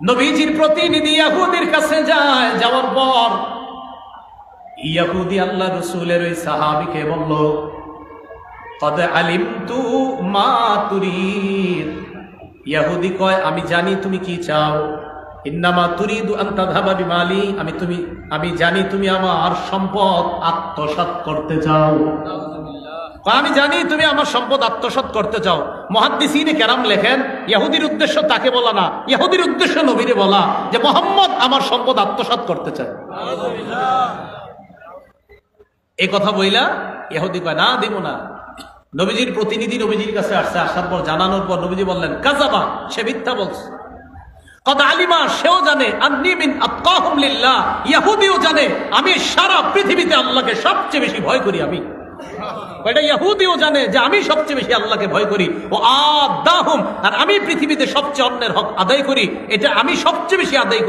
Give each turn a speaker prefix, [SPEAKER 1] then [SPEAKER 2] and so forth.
[SPEAKER 1] নবীজির প্রতিনিধি ইহুদির কাছে যায়, যাওয়ার পর ইহুদি আল্লাহ রাসূলের ওই সাহাবীকে বলল, কদ আলিমতু মা তুরিদ। ইহুদি কয়, আমি জানি তুমি কি চাও। ইন্নামা তুরিদু আন তাযহাবা বিমালি, আমি জানি তুমি আমার সম্পদ আত্মসাৎ করতে চাও। আমি জানি তুমি আমার সম্পদ আত্মসাৎ করতে চাও। মুহাদ্দিসিনে কেরাম লেখেন, ইহুদির উদ্দেশ্য তাকে বলা না, ইহুদির উদ্দেশ্য নবীরে বলা যে মুহাম্মদ আমার সম্পদ আত্মসাৎ করতে চায়। এই কথা বইলা ইহুদি কয়, না দিব না। নবীজির প্রতিনিধি নবীজির কাছে আসছে, আসার পর জানানোর পর নবীজি বললেন, কাযাবা, সে মিথ্যা বলছে। কদ আলিমা, সেও জানে, আন্নী মিন আতকাহুম লিল্লাহ, ইহুদিও জানে আমি সারা পৃথিবীতে আল্লাহকে সবচেয়ে বেশি ভয় করি। আমি এটা ইহুদিও জানে যে আমি সবচেয়ে বেশি আল্লাহকে ভয় করি। ও আদাহুম, আর আমি পৃথিবীতে সবচেয়ে অন্যের হক আদায় করি, এটা আমি সবচেয়ে বেশি আদায় করি।